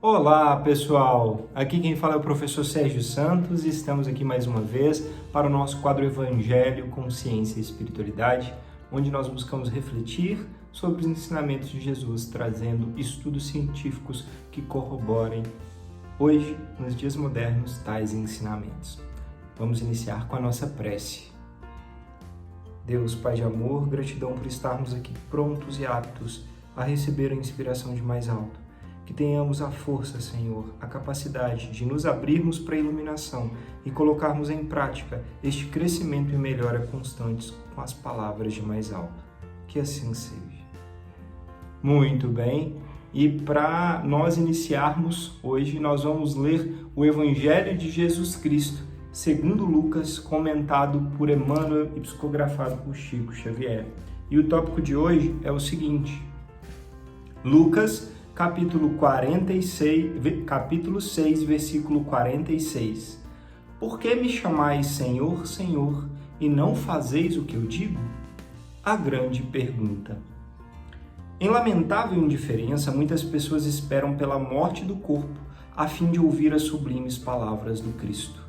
Olá, pessoal! Aqui quem fala é o professor Sérgio Santos e estamos aqui mais uma vez para o nosso quadro Evangelho, Consciência e Espiritualidade, onde nós buscamos refletir sobre os ensinamentos de Jesus, trazendo estudos científicos que corroborem hoje, nos dias modernos, tais ensinamentos. Vamos iniciar com a nossa prece. Deus, Pai de amor, gratidão por estarmos aqui prontos e aptos a receber a inspiração de mais alto. Que tenhamos a força, Senhor, a capacidade de nos abrirmos para a iluminação e colocarmos em prática este crescimento e melhora constantes com as palavras de mais alto. Que assim seja. Muito bem, e para nós iniciarmos hoje, nós vamos ler o Evangelho de Jesus Cristo, segundo Lucas, comentado por Emmanuel e psicografado por Chico Xavier. E o tópico de hoje é o seguinte: Lucas, capítulo 6, versículo 46. Por que me chamais Senhor, Senhor, e não fazeis o que eu digo? A grande pergunta. Em lamentável indiferença, muitas pessoas esperam pela morte do corpo, a fim de ouvir as sublimes palavras do Cristo.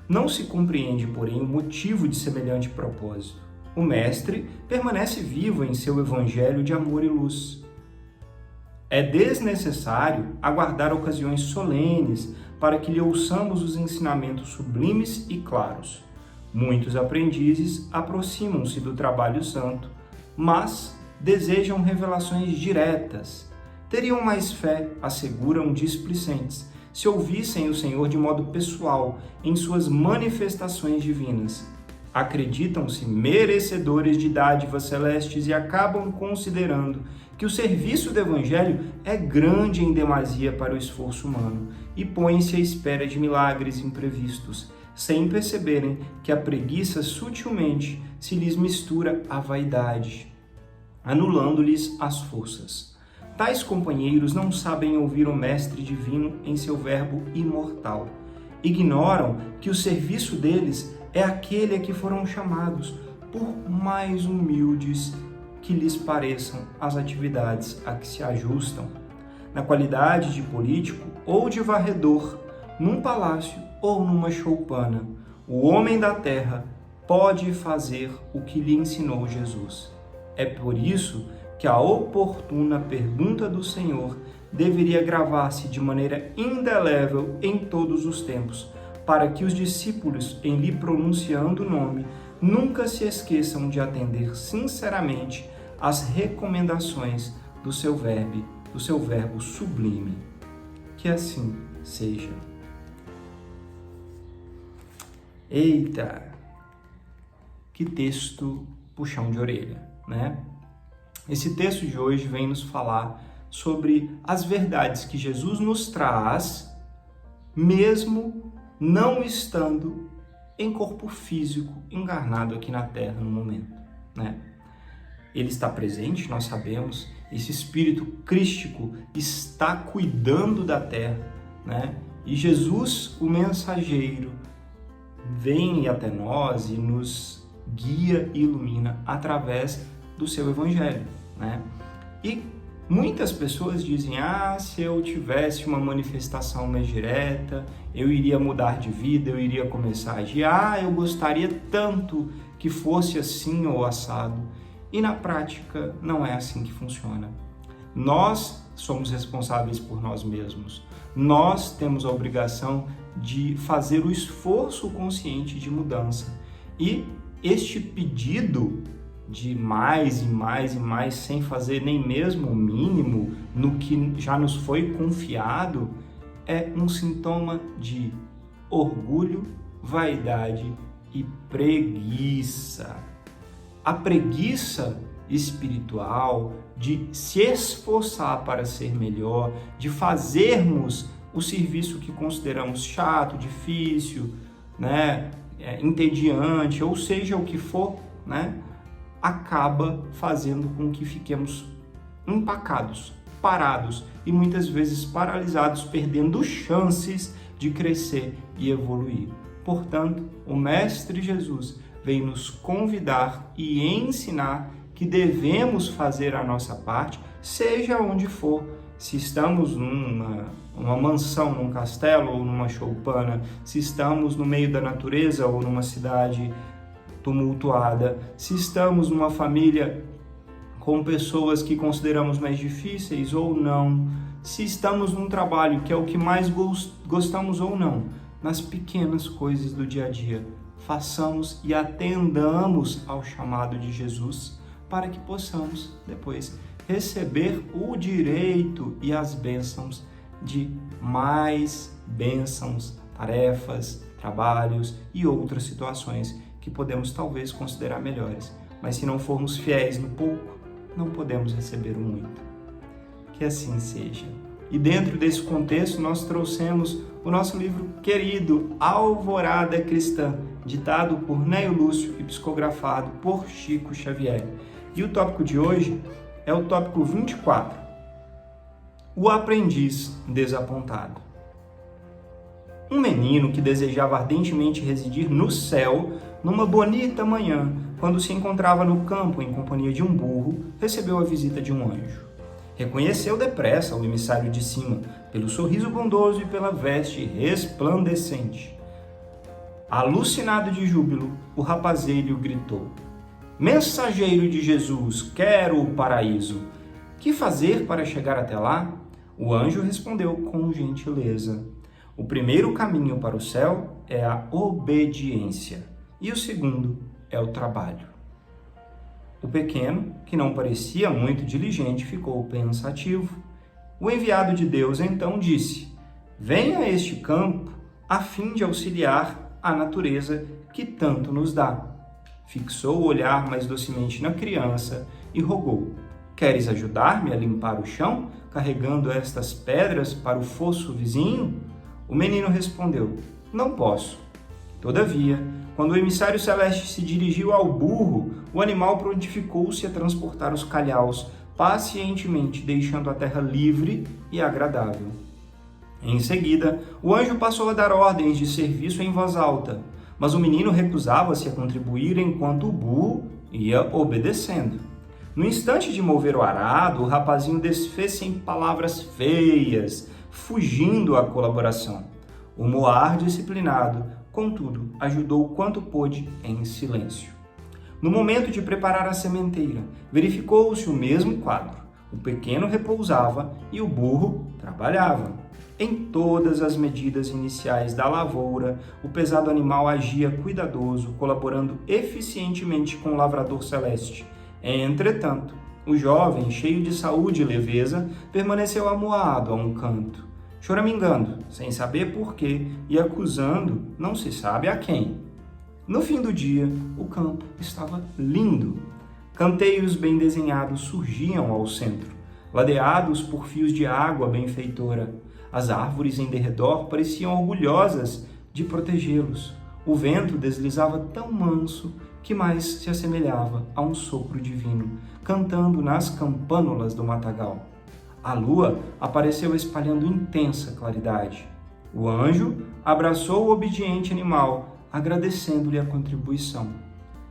Não se compreende, porém, o motivo de semelhante propósito. O Mestre permanece vivo em seu evangelho de amor e luz. É desnecessário aguardar ocasiões solenes para que lhe ouçamos os ensinamentos sublimes e claros. Muitos aprendizes aproximam-se do trabalho santo, mas desejam revelações diretas. Teriam mais fé, asseguram displicentes, se ouvissem o Senhor de modo pessoal em suas manifestações divinas. Acreditam-se merecedores de dádivas celestes e acabam considerando que o serviço do Evangelho é grande em demasia para o esforço humano e põem-se à espera de milagres imprevistos, sem perceberem que a preguiça sutilmente se lhes mistura à vaidade, anulando-lhes as forças. Tais companheiros não sabem ouvir o Mestre Divino em seu verbo imortal. Ignoram que o serviço deles é aquele a que foram chamados, por mais humildes que lhes pareçam as atividades a que se ajustam. Na qualidade de político ou de varredor, num palácio ou numa choupana, o homem da terra pode fazer o que lhe ensinou Jesus. É por isso que a oportuna pergunta do Senhor deveria gravar-se de maneira indelével em todos os tempos, para que os discípulos, em lhe pronunciando o nome, nunca se esqueçam de atender sinceramente às recomendações do seu verbo sublime. Que assim seja. Eita! Que texto puxão de orelha, né? Esse texto de hoje vem nos falar sobre as verdades que Jesus nos traz, mesmo não estando em corpo físico encarnado aqui na Terra no momento, né? Ele está presente, nós sabemos, esse espírito crístico está cuidando da Terra, né? E Jesus, o mensageiro, vem até nós e nos guia e ilumina através do seu evangelho, né? E muitas pessoas dizem: se eu tivesse uma manifestação mais direta, eu iria mudar de vida, eu iria começar a agir, eu gostaria tanto que fosse assim ou assado. E na prática não é assim que funciona. Nós somos responsáveis por nós mesmos. Nós temos a obrigação de fazer o esforço consciente de mudança. E este pedido de mais e mais e mais, sem fazer nem mesmo o mínimo no que já nos foi confiado, é um sintoma de orgulho, vaidade e preguiça. A preguiça espiritual de se esforçar para ser melhor, de fazermos o serviço que consideramos chato, difícil, né, entediante, ou seja o que for, né, acaba fazendo com que fiquemos empacados, parados e muitas vezes paralisados, perdendo chances de crescer e evoluir. Portanto, o Mestre Jesus vem nos convidar e ensinar que devemos fazer a nossa parte, seja onde for, se estamos numa mansão, num castelo ou numa choupana, se estamos no meio da natureza ou numa cidade tumultuada, se estamos numa família com pessoas que consideramos mais difíceis ou não, se estamos num trabalho que é o que mais gostamos ou não, nas pequenas coisas do dia a dia, façamos e atendamos ao chamado de Jesus para que possamos depois receber o direito e as bênçãos de mais bênçãos, tarefas, trabalhos e outras situações que podemos talvez considerar melhores. Mas se não formos fiéis no pouco, não podemos receber o muito. Que assim seja. E dentro desse contexto, nós trouxemos o nosso livro querido, Alvorada Cristã, ditado por Neio Lúcio e psicografado por Chico Xavier. E o tópico de hoje é o tópico 24, o aprendiz desapontado. Um menino que desejava ardentemente residir no céu, numa bonita manhã, quando se encontrava no campo em companhia de um burro, recebeu a visita de um anjo. Reconheceu depressa o emissário de cima, pelo sorriso bondoso e pela veste resplandecente. Alucinado de júbilo, o rapazelho gritou: "Mensageiro de Jesus, quero o paraíso. Que fazer para chegar até lá?" O anjo respondeu com gentileza: "O primeiro caminho para o céu é a obediência, e o segundo é o trabalho." O pequeno, que não parecia muito diligente, ficou pensativo. O enviado de Deus então disse: "Venha a este campo a fim de auxiliar a natureza que tanto nos dá." Fixou o olhar mais docemente na criança e rogou: "Queres ajudar-me a limpar o chão, carregando estas pedras para o fosso vizinho?" O menino respondeu: "Não posso." Todavia, quando o emissário celeste se dirigiu ao burro, o animal prontificou-se a transportar os calhaus pacientemente, deixando a terra livre e agradável. Em seguida, o anjo passou a dar ordens de serviço em voz alta, mas o menino recusava-se a contribuir enquanto o burro ia obedecendo. No instante de mover o arado, o rapazinho desfez-se em palavras feias, fugindo à colaboração. O moar disciplinado, contudo, ajudou o quanto pôde em silêncio. No momento de preparar a sementeira, verificou-se o mesmo quadro. O pequeno repousava e o burro trabalhava. Em todas as medidas iniciais da lavoura, o pesado animal agia cuidadoso, colaborando eficientemente com o lavrador celeste. Entretanto, o jovem, cheio de saúde e leveza, permaneceu amuado a um canto, choramingando, sem saber porquê e acusando não se sabe a quem. No fim do dia, o campo estava lindo. Canteiros bem desenhados surgiam ao centro, ladeados por fios de água benfeitora. As árvores em derredor pareciam orgulhosas de protegê-los. O vento deslizava tão manso que mais se assemelhava a um sopro divino, cantando nas campânulas do matagal. A lua apareceu espalhando intensa claridade. O anjo abraçou o obediente animal, agradecendo-lhe a contribuição.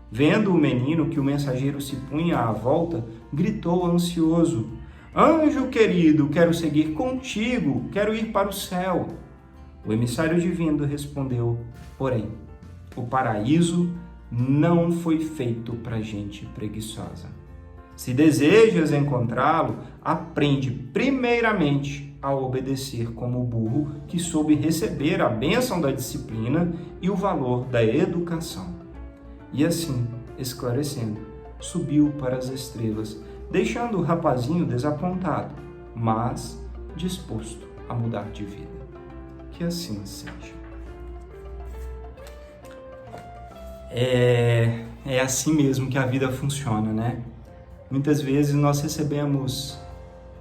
Vendo o menino que o mensageiro se punha à volta, gritou ansioso: "Anjo querido, quero seguir contigo, quero ir para o céu." O emissário divino respondeu: "Porém, o paraíso não foi feito para gente preguiçosa. Se desejas encontrá-lo, aprende primeiramente a obedecer como o burro que soube receber a bênção da disciplina e o valor da educação." E assim, esclarecendo, subiu para as estrelas, deixando o rapazinho desapontado, mas disposto a mudar de vida. Que assim seja. É assim mesmo que a vida funciona, né? Muitas vezes nós recebemos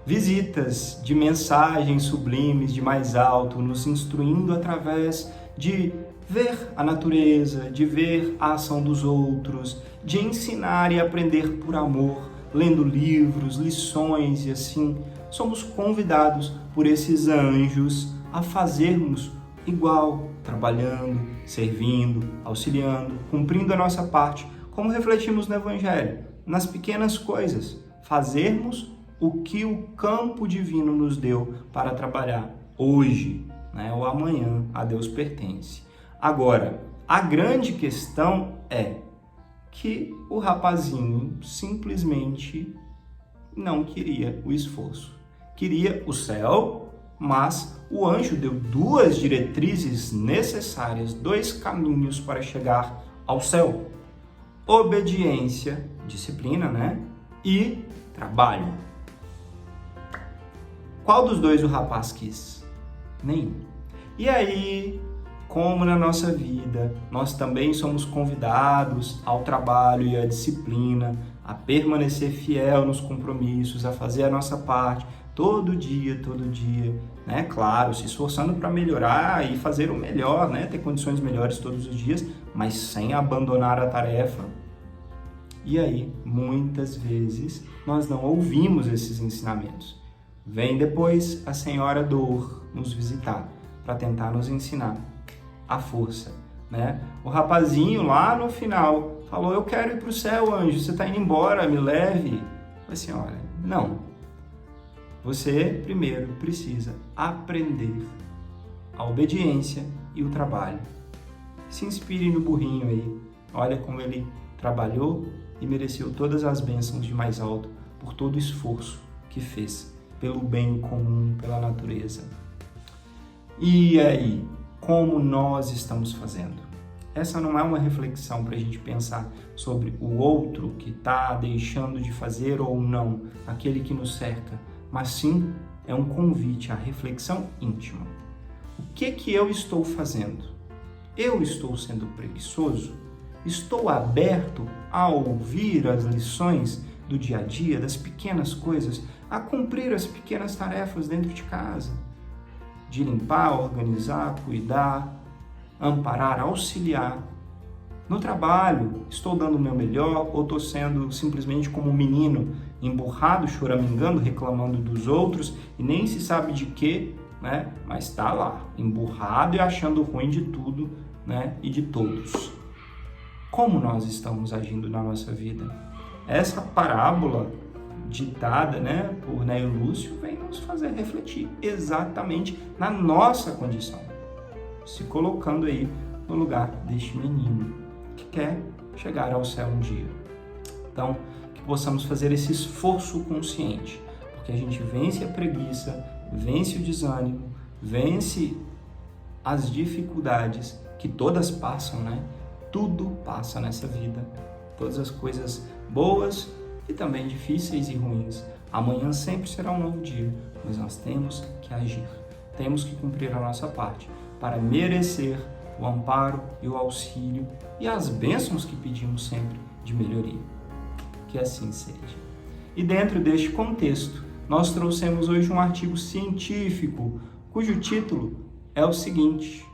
visitas de mensagens sublimes de mais alto, nos instruindo através de ver a natureza, de ver a ação dos outros, de ensinar e aprender por amor, lendo livros, lições, e assim somos convidados por esses anjos a fazermos igual, trabalhando, servindo, auxiliando, cumprindo a nossa parte, como refletimos no Evangelho, nas pequenas coisas, fazermos o que o campo divino nos deu para trabalhar hoje, né? Ou amanhã, a Deus pertence. Agora, a grande questão é que o rapazinho simplesmente não queria o esforço. Queria o céu, mas o anjo deu 2 diretrizes necessárias, 2 caminhos para chegar ao céu: obediência, disciplina, né? E trabalho. Qual dos 2 o rapaz quis? Nenhum. E aí, como na nossa vida, nós também somos convidados ao trabalho e à disciplina, a permanecer fiel nos compromissos, a fazer a nossa parte todo dia, né? Claro, se esforçando para melhorar e fazer o melhor, né? Ter condições melhores todos os dias, mas sem abandonar a tarefa. E aí, muitas vezes, nós não ouvimos esses ensinamentos. Vem depois a Senhora Dor nos visitar para tentar nos ensinar a força, né? O rapazinho lá no final falou: eu quero ir para o céu, anjo, você está indo embora, me leve. Eu falei assim: olha, não. Você primeiro precisa aprender a obediência e o trabalho. Se inspire no burrinho aí. Olha como ele trabalhou e mereceu todas as bênçãos de mais alto por todo o esforço que fez pelo bem comum, pela natureza. E aí, como nós estamos fazendo? Essa não é uma reflexão para a gente pensar sobre o outro que está deixando de fazer ou não, aquele que nos cerca, mas sim é um convite à reflexão íntima. O que eu estou fazendo? Eu estou sendo preguiçoso? Estou aberto a ouvir as lições do dia a dia, das pequenas coisas, a cumprir as pequenas tarefas dentro de casa? De limpar, organizar, cuidar, amparar, auxiliar. No trabalho, estou dando o meu melhor ou estou sendo simplesmente como um menino emburrado, choramingando, reclamando dos outros e nem se sabe de quê, né? Mas está lá, emburrado e achando ruim de tudo, né? E de todos. Como nós estamos agindo na nossa vida? Essa parábola ditada, né, por Neio Lúcio vem nos fazer refletir exatamente na nossa condição, se colocando aí no lugar deste menino que quer chegar ao céu um dia. Então, que possamos fazer esse esforço consciente, porque a gente vence a preguiça, vence o desânimo, vence as dificuldades que todas passam, né? Tudo passa nessa vida, todas as coisas boas e também difíceis e ruins. Amanhã sempre será um novo dia, mas nós temos que agir, temos que cumprir a nossa parte para merecer o amparo e o auxílio e as bênçãos que pedimos sempre de melhoria. Que assim seja. E dentro deste contexto, nós trouxemos hoje um artigo científico, cujo título é o seguinte: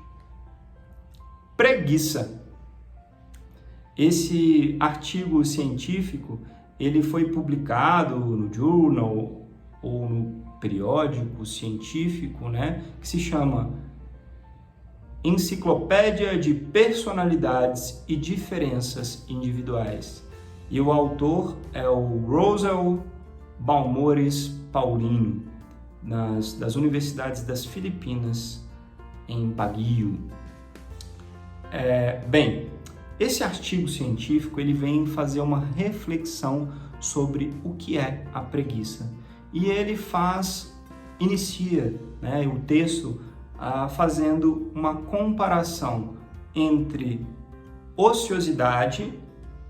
Preguiça. Esse artigo científico, ele foi publicado no Journal ou no periódico científico, né, que se chama Enciclopédia de Personalidades e Diferenças Individuais. E o autor é o Rosel Balmores Paulino, das Universidades das Filipinas, em Baguio. Esse artigo científico ele vem fazer uma reflexão sobre o que é a preguiça. E ele inicia, né, o texto fazendo uma comparação entre ociosidade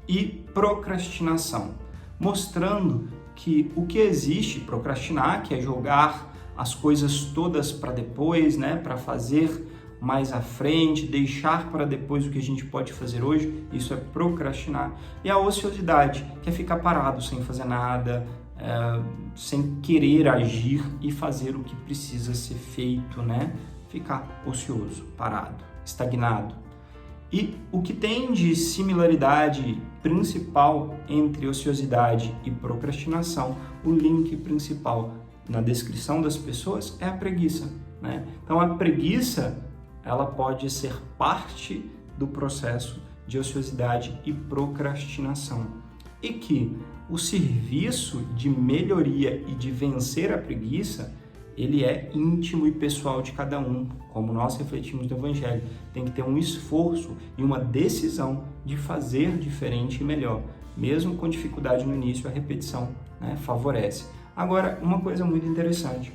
e procrastinação, mostrando que o que existe, procrastinar, que é jogar as coisas todas para depois, né, para fazer mais à frente, deixar para depois o que a gente pode fazer hoje, isso é procrastinar. E a ociosidade, que é ficar parado sem fazer nada, sem querer agir e fazer o que precisa ser feito, né? Ficar ocioso, parado, estagnado. E o que tem de similaridade principal entre ociosidade e procrastinação, o link principal na descrição das pessoas é a preguiça, né? Então a preguiça ela pode ser parte do processo de ociosidade e procrastinação. e que o serviço de melhoria e de vencer a preguiça, ele é íntimo e pessoal de cada um, como nós refletimos no Evangelho. Tem que ter um esforço e uma decisão de fazer diferente e melhor. Mesmo com dificuldade no início, a repetição, né, favorece. Agora, uma coisa muito interessante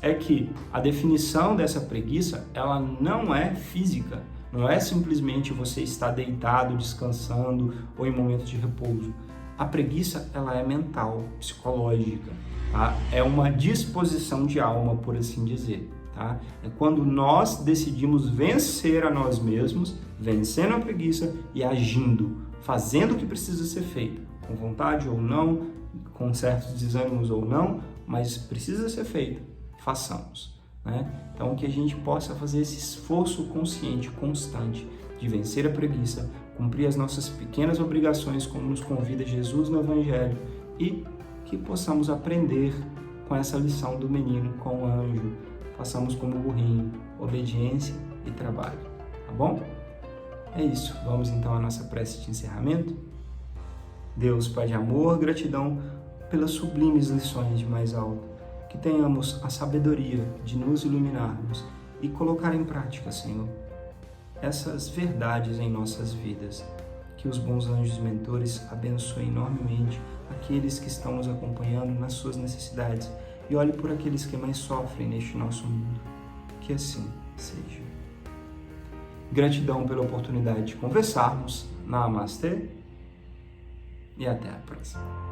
é que a definição dessa preguiça, ela não é física. Não é simplesmente você estar deitado, descansando ou em momentos de repouso. A preguiça, ela é mental, psicológica, tá? É uma disposição de alma, por assim dizer, tá? É quando nós decidimos vencer a nós mesmos, vencendo a preguiça e agindo, fazendo o que precisa ser feito, com vontade ou não, com certos desânimos ou não, mas precisa ser feito, façamos, né? Então, que a gente possa fazer esse esforço consciente, constante, de vencer a preguiça, cumprir as nossas pequenas obrigações, como nos convida Jesus no Evangelho, e que possamos aprender com essa lição do menino, com o anjo. Façamos como o burrinho, obediência e trabalho, tá bom? É isso, vamos então à nossa prece de encerramento. Deus, Pai de amor, gratidão pelas sublimes lições de mais alto, que tenhamos a sabedoria de nos iluminarmos e colocar em prática, Senhor, essas verdades em nossas vidas. Que os bons anjos mentores abençoem enormemente aqueles que estão nos acompanhando nas suas necessidades e olhe por aqueles que mais sofrem neste nosso mundo. Que assim seja. Gratidão pela oportunidade de conversarmos. Namastê e até a próxima.